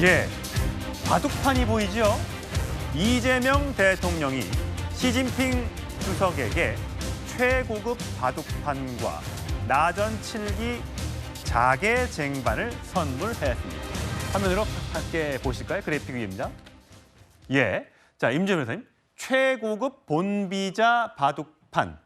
예, 바둑판이 보이죠? 이재명 대통령이 시진핑 주석에게 최고급 바둑판과 나전 7기 자개쟁반을 선물했습니다. 화면으로 함께 보실까요? 그래픽 위입니다. 예, 자 임재명 선생님, 최고급 본비자 바둑판,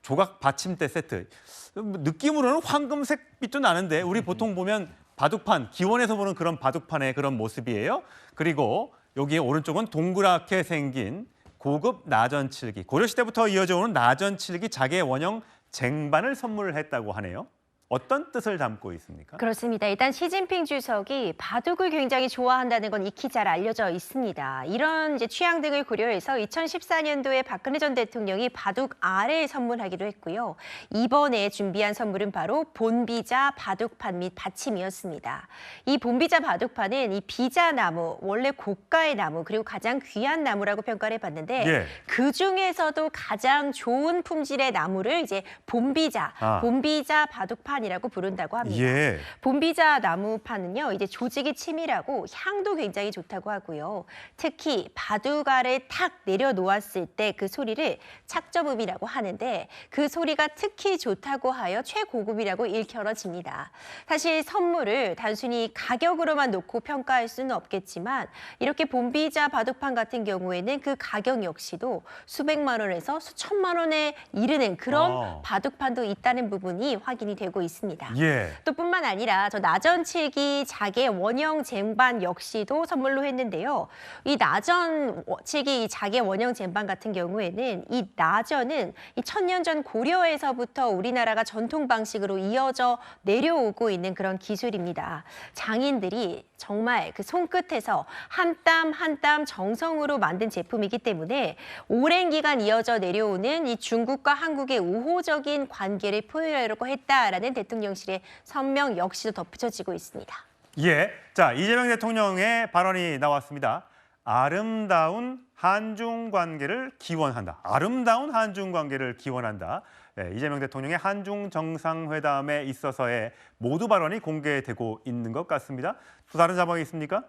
조각 받침대 세트. 느낌으로는 황금색 빛도 나는데 우리 보통 보면 바둑판, 기원에서 보는 그런 바둑판의 그런 모습이에요. 그리고 여기 오른쪽은 동그랗게 생긴 고급 나전 7기. 고려시대부터 이어져 오는 나전 7기 자개 원형 쟁반을 선물했다고 하네요. 어떤 뜻을 담고 있습니까? 그렇습니다. 일단 시진핑 주석이 바둑을 굉장히 좋아한다는 건 익히 잘 알려져 있습니다. 이런 취향 등을 고려해서 2014년도에 박근혜 전 대통령이 바둑 알을 선물하기도 했고요. 이번에 준비한 선물은 바로 본비자 바둑판 및 받침이었습니다. 이 본비자 바둑판은 이 비자나무, 원래 고가의 나무, 그리고 가장 귀한 나무라고 평가를 해봤는데 예. 그 중에서도 가장 좋은 품질의 나무를 본비자, 본비자 바둑판 이라고 부른다고 합니다. 예. 본비자 나무판은요, 조직이 치밀하고 향도 굉장히 좋다고 하고요. 특히 바둑알을 탁 내려놓았을 때 그 소리를 착접음이라고 하는데 그 소리가 특히 좋다고 하여 최고급이라고 일컬어집니다. 사실 선물을 단순히 가격으로만 놓고 평가할 수는 없겠지만 이렇게 본비자 바둑판 같은 경우에는 그 가격 역시도 수백만 원에서 수천만 원에 이르는 그런 바둑판도 있다는 부분이 확인이 되고 있습니다. 예. 또 뿐만 아니라 저 나전 7기 자개 원형 쟁반 역시도 선물로 했는데요. 이 나전 7기 자개 원형 쟁반 같은 경우에는 이 나전은 이 천년 전 고려에서부터 우리나라가 전통 방식으로 이어져 내려오고 있는 그런 기술입니다. 장인들이 정말 그 손끝에서 한 땀 한 땀 정성으로 만든 제품이기 때문에 오랜 기간 이어져 내려오는 이 중국과 한국의 우호적인 관계를 표현하려고 했다라는 대통령실의 선명 역시도 덧붙여지고 있습니다. 예, 자 이재명 대통령의 발언이 나왔습니다. 아름다운 한중 관계를 기원한다. 아름다운 한중 관계를 기원한다. 네, 이재명 대통령의 한중 정상회담에 있어서의 모두 발언이 공개되고 있는 것 같습니다. 또 다른 자막이 있습니까?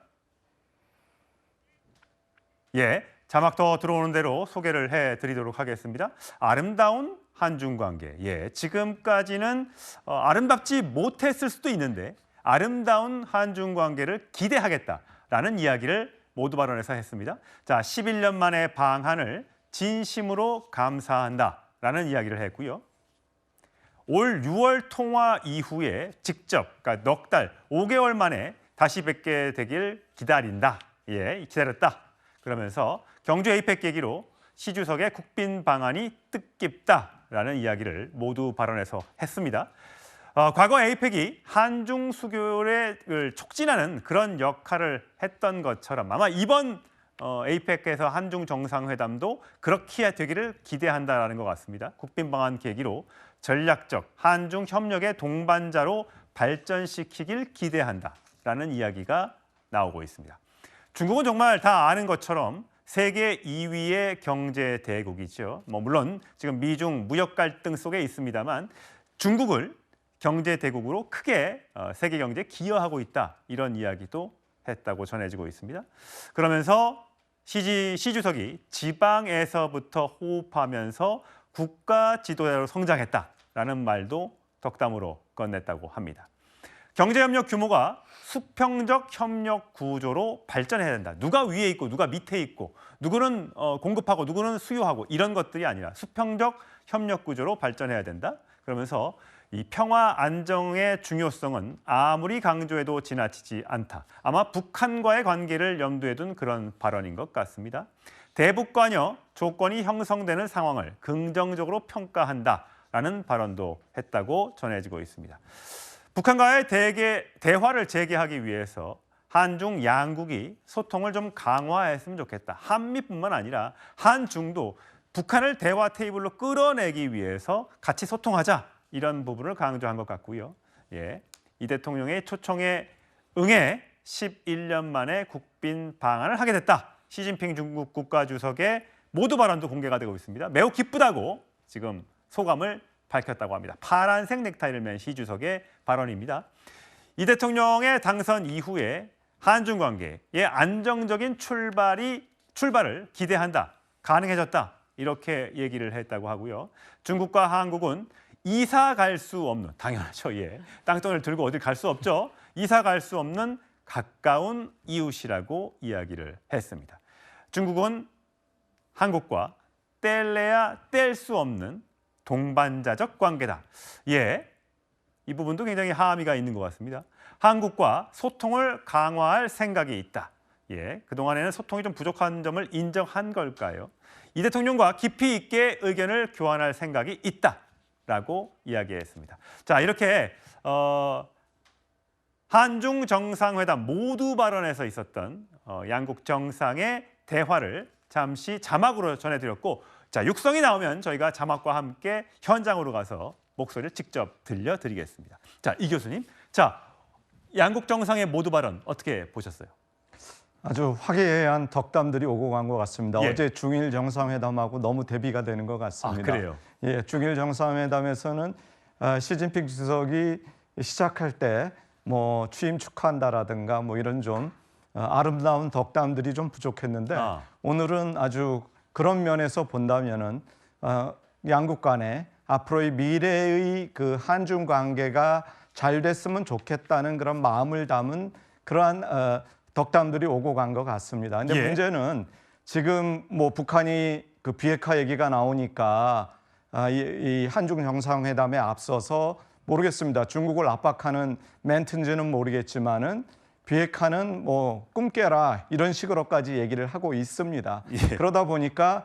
예, 자막 더 들어오는 대로 소개를 해드리도록 하겠습니다. 아름다운 한중 관계. 예, 지금까지는 아름답지 못했을 수도 있는데 아름다운 한중 관계를 기대하겠다라는 이야기를 모두 발언에서 했습니다. 자, 11년 만에 방한을 진심으로 감사한다라는 이야기를 했고요. 올 6월 통화 이후에 직접, 그러니까 넉 달, 5개월 만에 다시 뵙게 되길 기다린다. 예, 기다렸다. 그러면서 경주 에이펙 계기로 시 주석의 국빈 방한이 뜻깊다라는 이야기를 모두 발언해서 했습니다. 과거 에이펙이 한중 수교를 촉진하는 그런 역할을 했던 것처럼 아마 이번 에이펙에서 한중 정상회담도 그렇게 되기를 기대한다라는 것 같습니다. 국빈 방한 계기로 전략적 한중 협력의 동반자로 발전시키길 기대한다라는 이야기가 나오고 있습니다. 중국은 정말 다 아는 것처럼 세계 2위의 경제 대국이죠. 물론 지금 미중 무역 갈등 속에 있습니다만 중국을 경제 대국으로 크게 세계 경제에 기여하고 있다. 이런 이야기도 했다고 전해지고 있습니다. 그러면서 시 주석이 지방에서부터 호흡하면서 국가 지도자로 성장했다라는 말도 덕담으로 건넸다고 합니다. 경제협력 규모가 수평적 협력 구조로 발전해야 된다. 누가 위에 있고 누가 밑에 있고 누구는 공급하고 누구는 수요하고 이런 것들이 아니라 수평적 협력 구조로 발전해야 된다. 그러면서 이 평화 안정의 중요성은 아무리 강조해도 지나치지 않다. 아마 북한과의 관계를 염두에 둔 그런 발언인 것 같습니다. 대북 관여 조건이 형성되는 상황을 긍정적으로 평가한다라는 발언도 했다고 전해지고 있습니다. 북한과의 대화를 재개하기 위해서 한중 양국이 소통을 좀 강화했으면 좋겠다. 한미뿐만 아니라 한중도 북한을 대화 테이블로 끌어내기 위해서 같이 소통하자. 이런 부분을 강조한 것 같고요. 예, 이 대통령의 초청에 응해 11년 만에 국빈 방한을 하게 됐다. 시진핑 중국 국가주석의 모두 발언도 공개가 되고 있습니다. 매우 기쁘다고 지금 소감을 밝혔다고 합니다. 파란색 넥타이를 맨 시 주석의 발언입니다. 이 대통령의 당선 이후에 한중 관계의 안정적인 출발을 기대한다. 가능해졌다. 이렇게 얘기를 했다고 하고요. 중국과 한국은 이사 갈 수 없는, 당연하죠. 예. 땅덩이를 들고 어딜 갈 수 없죠. 이사 갈 수 없는 가까운 이웃이라고 이야기를 했습니다. 중국은 한국과 뗄래야 뗄 수 없는 동반자적 관계다. 예, 이 부분도 굉장히 함의가 있는 것 같습니다. 한국과 소통을 강화할 생각이 있다. 예, 그동안에는 소통이 좀 부족한 점을 인정한 걸까요? 이 대통령과 깊이 있게 의견을 교환할 생각이 있다라고 이야기했습니다. 자, 이렇게 한중 정상회담 모두 발언에서 있었던 양국 정상의 대화를 잠시 자막으로 전해드렸고, 자, 육성이 나오면 저희가 자막과 함께 현장으로 가서 목소리를 직접 들려드리겠습니다. 자, 이 교수님, 자, 양국 정상의 모두 발언 어떻게 보셨어요? 아주 화기애애한 덕담들이 오고 간 것 같습니다. 예. 어제 중일 정상회담하고 너무 대비가 되는 것 같습니다. 아, 그래요? 예, 중일 정상회담에서는 시진핑 주석이 시작할 때 뭐 취임 축하한다라든가 뭐 이런 좀 아름다운 덕담들이 좀 부족했는데 오늘은 아주 그런 면에서 본다면은 양국 간에 앞으로의 미래의 그 한중 관계가 잘 됐으면 좋겠다는 그런 마음을 담은 그러한 덕담들이 오고 간 것 같습니다. 근데 예. 문제는 지금 뭐 북한이 그 비핵화 얘기가 나오니까 이 한중 정상회담에 앞서서 모르겠습니다. 중국을 압박하는 멘트인지는 모르겠지만은 비핵화는 뭐 꿈깨라 이런 식으로까지 얘기를 하고 있습니다. 예. 그러다 보니까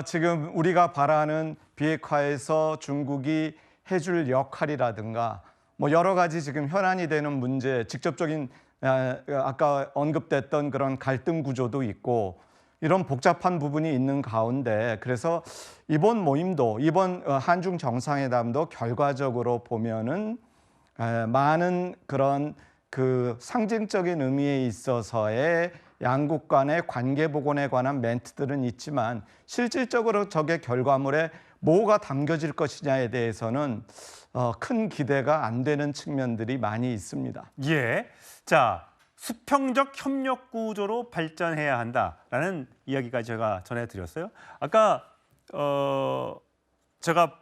지금 우리가 바라는 비핵화에서 중국이 해줄 역할이라든가 뭐 여러 가지 지금 현안이 되는 문제, 직접적인 아까 언급됐던 그런 갈등 구조도 있고 이런 복잡한 부분이 있는 가운데 그래서 이번 모임도 이번 한중 정상회담도 결과적으로 보면은 많은 그런 그 상징적인 의미에 있어서의 양국 간의 관계 복원에 관한 멘트들은 있지만 실질적으로 저게 결과물에 뭐가 담겨질 것이냐에 대해서는 큰 기대가 안 되는 측면들이 많이 있습니다. 예, 자, 수평적 협력 구조로 발전해야 한다라는 이야기까지 제가 전해드렸어요. 아까 제가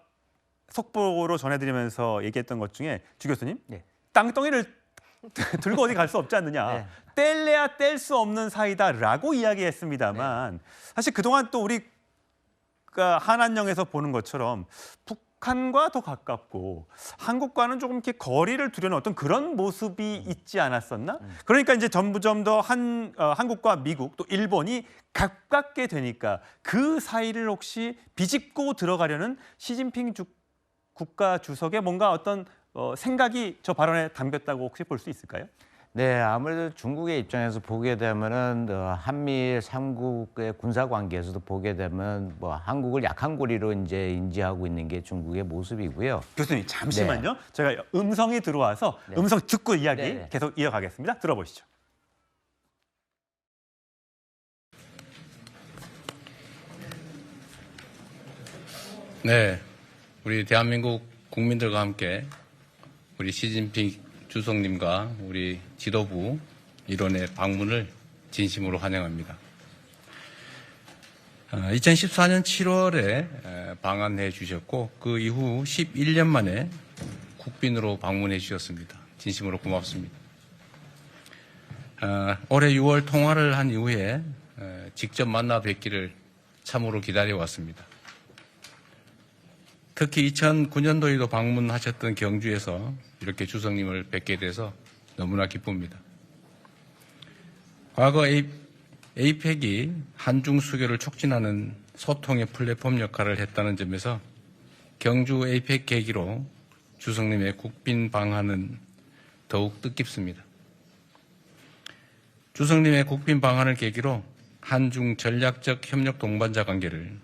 속보로 전해드리면서 얘기했던 것 중에 주 교수님, 네. 땅덩이를 들고 어디 갈 수 없지 않느냐. 네. 뗄래야 뗄 수 없는 사이다라고 이야기했습니다만 사실 그동안 또 우리가 한한령에서 보는 것처럼 북한과 더 가깝고 한국과는 조금 이렇게 거리를 두려는 어떤 그런 모습이 있지 않았었나? 그러니까 이제 점점 더 한국과 미국 또 일본이 가깝게 되니까 그 사이를 혹시 비집고 들어가려는 시진핑 국가 주석의 뭔가 어떤 생각이 저 발언에 담겼다고 혹시 볼 수 있을까요? 네, 아무래도 중국의 입장에서 보게 되면은 한미일 3국의 군사 관계에서도 보게 되면 뭐 한국을 약한 고리로 이제 인지하고 있는 게 중국의 모습이고요. 교수님 잠시만요. 제가 음성이 들어와서 음성 듣고 이야기 계속 이어가겠습니다. 들어보시죠. 네, 우리 대한민국 국민들과 함께 우리 시진핑 주석님과 우리 지도부 일원의 방문을 진심으로 환영합니다. 2014년 7월에 방한해 주셨고 그 이후 11년 만에 국빈으로 방문해 주셨습니다. 진심으로 고맙습니다. 올해 6월 통화를 한 이후에 직접 만나 뵙기를 참으로 기다려왔습니다. 특히 2009년도에도 방문하셨던 경주에서 이렇게 주석님을 뵙게 돼서 너무나 기쁩니다. 과거 에이펙이 한중 수교를 촉진하는 소통의 플랫폼 역할을 했다는 점에서 경주 에이펙 계기로 주석님의 국빈 방한은 더욱 뜻깊습니다. 주석님의 국빈 방한을 계기로 한중 전략적 협력 동반자 관계를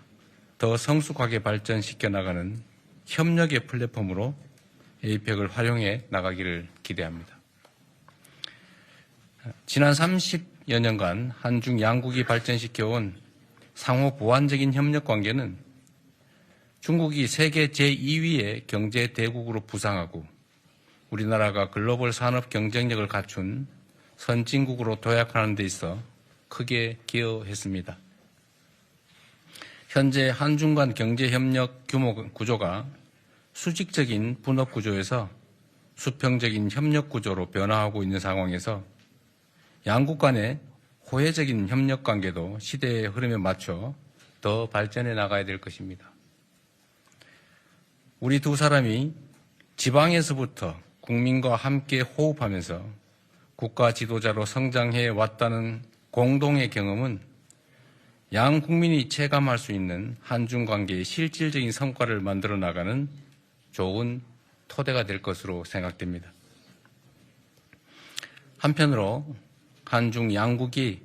더 성숙하게 발전시켜 나가는 협력의 플랫폼으로 에이펙을 활용해 나가기를 기대합니다. 지난 30여 년간 한중 양국이 발전시켜온 상호 보완적인 협력 관계는 중국이 세계 제2위의 경제 대국으로 부상하고 우리나라가 글로벌 산업 경쟁력을 갖춘 선진국으로 도약하는 데 있어 크게 기여했습니다. 현재 한중 간 경제협력 규모 구조가 수직적인 분업 구조에서 수평적인 협력 구조로 변화하고 있는 상황에서 양국 간의 호혜적인 협력 관계도 시대의 흐름에 맞춰 더 발전해 나가야 될 것입니다. 우리 두 사람이 지방에서부터 국민과 함께 호흡하면서 국가 지도자로 성장해 왔다는 공동의 경험은 양 국민이 체감할 수 있는 한중 관계의 실질적인 성과를 만들어 나가는 좋은 토대가 될 것으로 생각됩니다. 한편으로 한중 양국이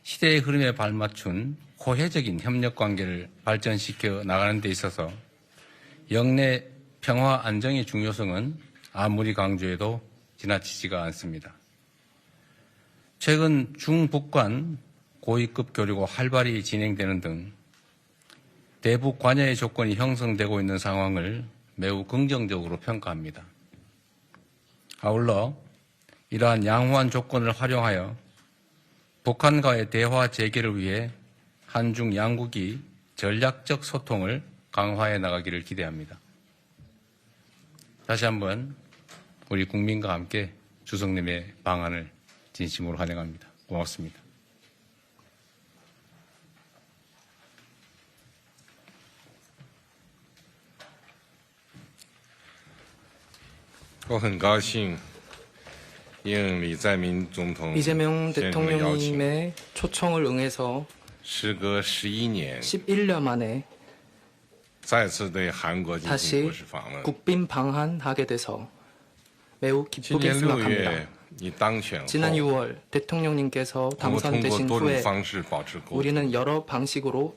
시대의 흐름에 발맞춘 호혜적인 협력 관계를 발전시켜 나가는 데 있어서 영내 평화 안정의 중요성은 아무리 강조해도 지나치지가 않습니다. 최근 중북 간 고위급 교류가 활발히 진행되는 등 대북 관여의 조건이 형성되고 있는 상황을 매우 긍정적으로 평가합니다. 아울러 이러한 양호한 조건을 활용하여 북한과의 대화 재개를 위해 한중 양국이 전략적 소통을 강화해 나가기를 기대합니다. 다시 한번 우리 국민과 함께 주석님의 방안을 진심으로 환영합니다. 고맙습니다. 我很高兴应李在明总统 이재명 先生的邀请， 대통령님의 초청을 응해서 时隔11年， 11년 만에 再次对韩国进行 다시 国事访问。 국빈 방한하게 돼서 매우 今 기쁘게 年6 생각합니다. 月你当选后， 지난 6월 대통령님께서 我们通过 당선되신 多种 후에 方式保持沟通， 우리는 여러 방식으로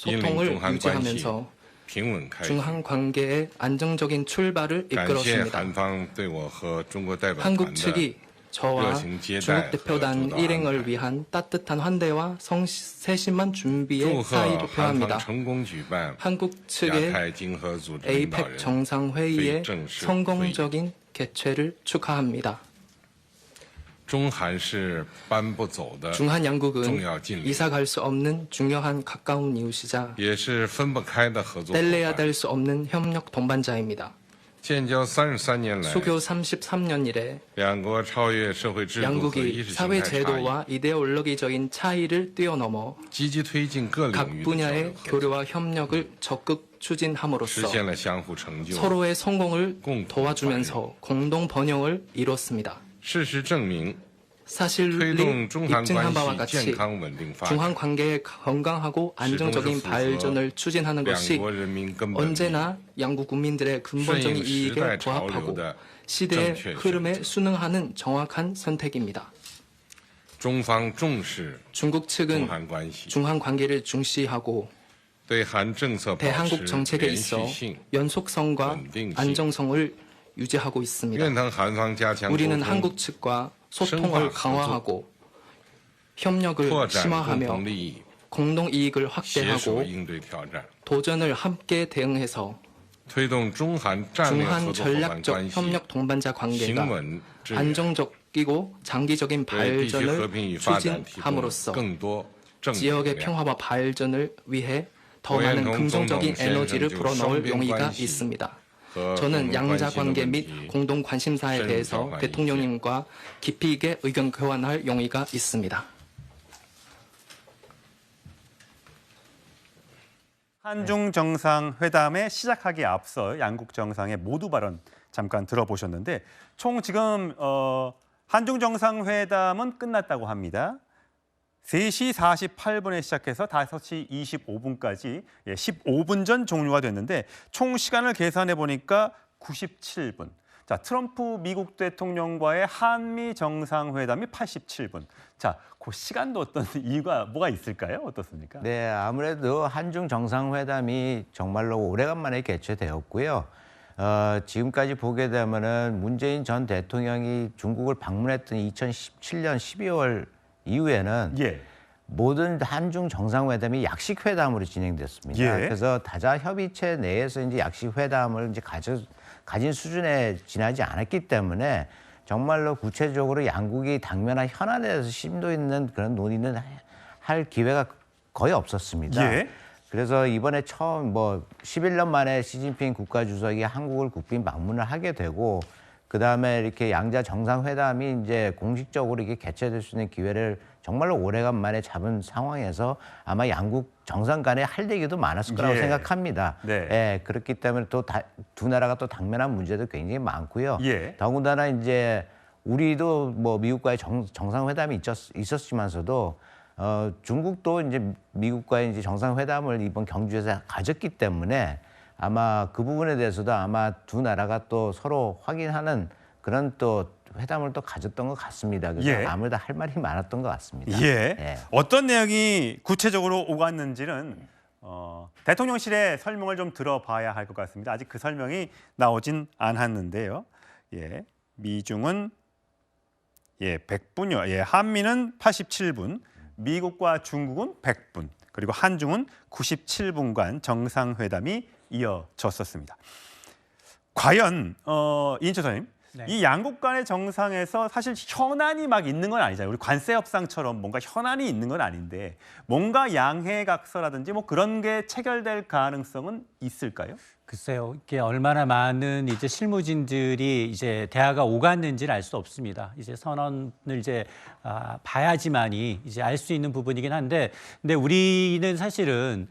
引领 소통을 中韩关系 유지하면서 平稳开始。 중한 관계의 안정적인 출발을 感谢 이끌었습니다. 韩方对我和中国代表团 한국 的 측이 저와 여신 제달 중국 대표단和主导 일행을 안排 위한 따뜻한 환대와 세심한 준비의 祝贺 사의를 韩方 표합니다. 成功举办 한국 亚 측의 太经合组织领导 APEC 人 정상회의의 회의正式 성공적인 개최를 축하합니다. 中韩是搬不走的， 중한 양국은 重要近邻， 이사 갈 수 없는 중요한 가까운 이웃이자 也是分不开的合作伙 뗄래야 伴。 뗄 수 없는 협력 동반자입니다. 建交33年来， 수교 33년 이래 两国超越社会制度和 양국이 意识形 사회 态差异， 제도와 이데올로기적인 차이를 뛰어넘어 积极推进各 각 领域的交流 분야의 合作， 교류와 협력을 적극 实 추진함으로써 现了相互成就。 서로의 성공을 공- 도와주면서 공동 번영을 이뤘습니다. 事实证明， 사실리 推动中韩 입증한 关 바와 系 같이 健康稳定发展， 중한 관계의 건강하고 안정적인 시동을 발전을 추진하는 两 것이 国人民根本利益， 언제나 양국 국민들의 顺 근본적인 应时 이익에 代潮流 부합하고 的 시대의 正确 흐름에 选择。 순응하는 정확한 선택입니다. 中方重视 중국 中 측은 韩关系， 중한 관계를 중시하고 对韩政策保 대한국 持 정책에 连 있어 续性， 연속성과稳定性。 안정성을 유지하고 있습니다. 愿同韩方加强沟 우리는 通， 한국 측과 소통을深化合作， 강화하고 협력을 拓展共 심화하며 同利益， 공동 이익을 携手 확대하고 应对挑战， 도전을 함께 대응해서 推动中韩战略合 중한 作伙伴 전략적 关系 협력 동반자 行 관계가 稳致远， 안정적이고 장기적인 为地区和 발전을 平与发展提供 추진함으로써 更多正能 지역의 量。 평화와 발전을 위해 더 오해는 많은 긍정적인 동总에너지를 동생은 불어넣을 좀 용의가 관시 있습니다. 和 저는 共同 양자 关心的 관계 问 및 题 공동 관심사에深入 대해서 交换意见。 대통령님과 깊이 있게 의견 교환할 용의가 있습니다. 한중 정상회담의 시작하기에 앞서 양국 정상의 모두 발언 잠깐 들어보셨는데 총 지금 한중 정상회담은 끝났다고 합니다. 3시 48분에 시작해서 5시 25분까지 15분 전 종료가 됐는데 총 시간을 계산해 보니까 97분. 자, 트럼프 미국 대통령과의 한미 정상회담이 87분. 자, 그 시간도 어떤 이유가 뭐가 있을까요? 어떻습니까? 네, 아무래도 한중 정상회담이 정말로 오래간만에 개최되었고요. 지금까지 보게 되면은 문재인 전 대통령이 중국을 방문했던 2017년 12월 이후에는 예. 모든 한중 정상회담이 약식 회담으로 진행됐습니다. 예. 그래서 다자 협의체 내에서 이제 약식 회담을 이제 가진 수준에 지나지 않았기 때문에 정말로 구체적으로 양국이 당면한 현안에 대해서 심도 있는 그런 논의는 할 기회가 거의 없었습니다. 예. 그래서 이번에 처음 11년 만에 시진핑 국가주석이 한국을 국빈 방문을 하게 되고 그다음에 이렇게 양자 정상회담이 이제 공식적으로 이게 개최될 수 있는 기회를 정말로 오래간만에 잡은 상황에서 아마 양국 정상 간에 할 얘기도 많았을 거라고 예. 생각합니다. 네. 예, 그렇기 때문에 또 두 나라가 또 당면한 문제도 굉장히 많고요. 예. 더군다나 이제 우리도 미국과의 정상회담이 있었지만서도 중국도 이제 미국과의 이제 정상회담을 이번 경주에서 가졌기 때문에 아마 그 부분에 대해서도 아마 두 나라가 또 서로 확인하는 그런 또 회담을 또 가졌던 것 같습니다. 그래서 예. 아무래도 할 말이 많았던 것 같습니다. 예. 예. 어떤 내용이 구체적으로 오갔는지는 대통령실의 설명을 좀 들어봐야 할 것 같습니다. 아직 그 설명이 나오진 않았는데요. 예. 미중은 100분요. 예. 한미는 87분, 미국과 중국은 100분, 그리고 한중은 97분간 정상회담이 이어졌었습니다. 과연 이인철 선생님, 네. 이 양국 간의 정상에서 사실 현안이 막 있는 건 아니잖아요. 우리 관세 협상처럼 뭔가 현안이 있는 건 아닌데 뭔가 양해각서라든지 뭐 그런 게 체결될 가능성은 있을까요? 글쎄요, 이게 얼마나 많은 이제 실무진들이 이제 대화가 오갔는지는 알 수 없습니다. 이제 선언을 이제 봐야지만이 이제 알 수 있는 부분이긴 한데, 근데 우리는 사실은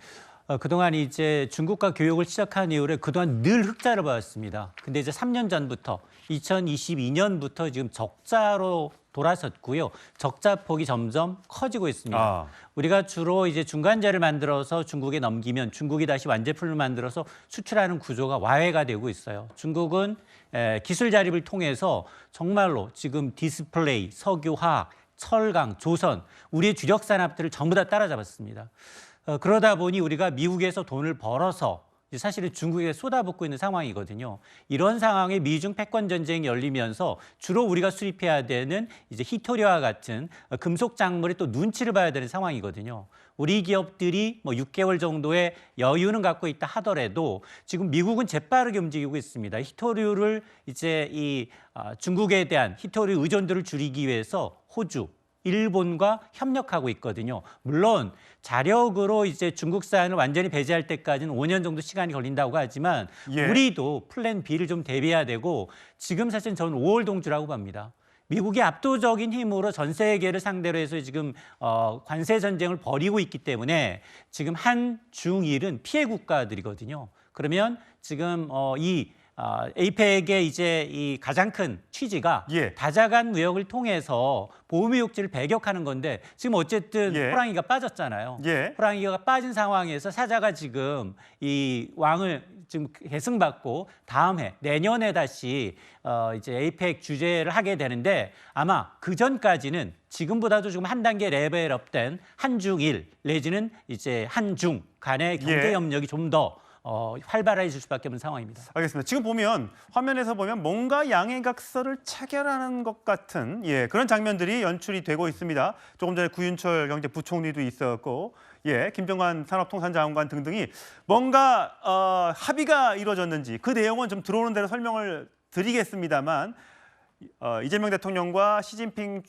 그동안 이제 중국과 교역을 시작한 이후에 그동안 늘 흑자를 보였습니다. 근데 이제 3년 전부터 2022년부터 지금 적자로 돌아섰고요. 적자 폭이 점점 커지고 있습니다. 우리가 주로 이제 중간재를 만들어서 중국에 넘기면 중국이 다시 완제품을 만들어서 수출하는 구조가 와해가 되고 있어요. 중국은 기술 자립을 통해서 정말로 지금 디스플레이, 석유화학, 철강, 조선 우리의 주력 산업들을 전부 다 따라잡았습니다. 그러다 보니 우리가 미국에서 돈을 벌어서 사실은 중국에 쏟아붓고 있는 상황이거든요. 이런 상황에 미중 패권 전쟁이 열리면서 주로 우리가 수입해야 되는 이제 히토리와 같은 금속 작물에 또 눈치를 봐야 되는 상황이거든요. 우리 기업들이 6개월 정도의 여유는 갖고 있다 하더라도 지금 미국은 재빠르게 움직이고 있습니다. 히토류를 이제 중국에 대한 히토류 의존도를 줄이기 위해서 호주, 일본과 협력하고 있거든요. 물론 자력으로 이제 중국산을 완전히 배제할 때까지는 5년 정도 시간이 걸린다고 하지만 예. 우리도 플랜 B를 좀 대비해야 되고 지금 사실 저는 5월 동주라고 봅니다. 미국이 압도적인 힘으로 전 세계를 상대로 해서 지금 관세 전쟁을 벌이고 있기 때문에 지금 한중일은 피해 국가들이거든요. 그러면 지금 에이펙의 이제 이 가장 큰 취지가 예. 다자간 무역을 통해서 보호무역지를 배격하는 건데 지금 어쨌든 예. 호랑이가 빠졌잖아요. 예. 호랑이가 빠진 상황에서 사자가 지금 이 왕을 지금 계승받고 다음 해 내년에 다시 이제 에이펙 주재를 하게 되는데 아마 그 전까지는 지금보다도 좀 한 단계 레벨업된 한중일 내지는 이제 한중 간의 경제 협력이 좀 더 활발해질 수밖에 없는 상황입니다. 알겠습니다. 지금 보면 화면에서 보면 뭔가 양해각서를 체결하는 것 같은 그런 장면들이 연출이 되고 있습니다. 조금 전에 구윤철 경제부총리도 있었고 김정관 산업통상자원관 등등이 뭔가 합의가 이루어졌는지 그 내용은 좀 들어오는 대로 설명을 드리겠습니다만 이재명 대통령과 시진핑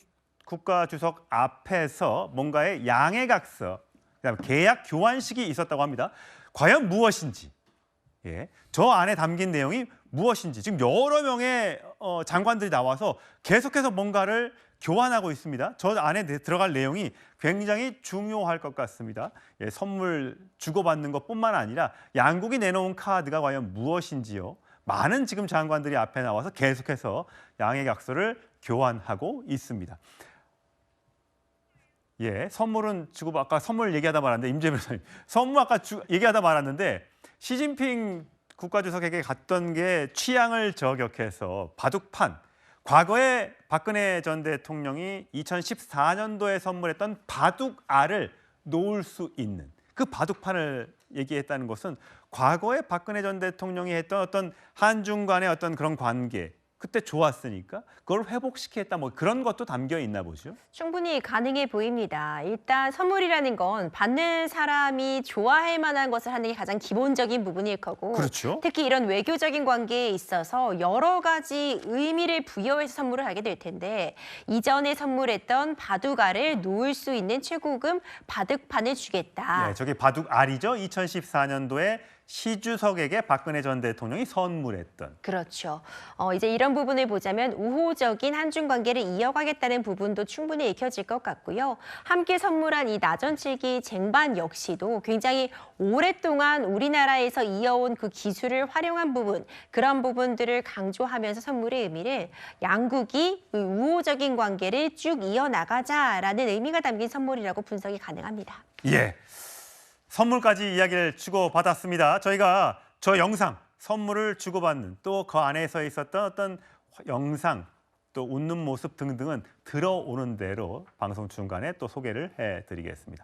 국가주석 앞에서 뭔가의 양해각서, 그다음에 계약 교환식이 있었다고 합니다. 과연 무엇인지, 저 안에 담긴 내용이 무엇인지 지금 여러 명의 장관들이 나와서 계속해서 뭔가를 교환하고 있습니다. 저 안에 들어갈 내용이 굉장히 중요할 것 같습니다. 선물 주고받는 것뿐만 아니라 양국이 내놓은 카드가 과연 무엇인지요. 많은 지금 장관들이 앞에 나와서 계속해서 양해각서를 교환하고 있습니다. 선물은 주고 아까 선물 얘기하다 말았는데 임재명 선생님 선물 아까 얘기하다 말았는데 시진핑 국가주석에게 갔던 게 취향을 저격해서 바둑판, 과거에 박근혜 전 대통령이 2014년도에 선물했던 바둑알을 놓을 수 있는 그 바둑판을 얘기했다는 것은 과거에 박근혜 전 대통령이 했던 어떤 한중 간의 어떤 그런 관계, 그때 좋았으니까 그걸 회복시키겠다 뭐 그런 것도 담겨 있나 보죠. 충분히 가능해 보입니다. 일단 선물이라는 건 받는 사람이 좋아할 만한 것을 하는 게 가장 기본적인 부분일 거고 그렇죠. 특히 이런 외교적인 관계에 있어서 여러 가지 의미를 부여해서 선물을 하게 될 텐데 이전에 선물했던 바둑알을 놓을 수 있는 최고금 바둑판을 주겠다. 네, 저게 바둑알이죠. 2014년도에 시주석에게 박근혜 전 대통령이 선물했던. 그렇죠. 이제 이런 부분을 보자면 우호적인 한중 관계를 이어가겠다는 부분도 충분히 읽혀질 것 같고요. 함께 선물한 이 나전칠기 쟁반 역시도 굉장히 오랫동안 우리나라에서 이어온 그 기술을 활용한 부분, 그런 부분들을 강조하면서 선물의 의미를 양국이 우호적인 관계를 쭉 이어나가자라는 의미가 담긴 선물이라고 분석이 가능합니다. 예. 선물까지 이야기를 주고받았습니다. 저희가 저 영상, 선물을 주고받는 또 그 안에서 있었던 어떤 영상, 또 웃는 모습 등등은 들어오는 대로 방송 중간에 또 소개를 해드리겠습니다.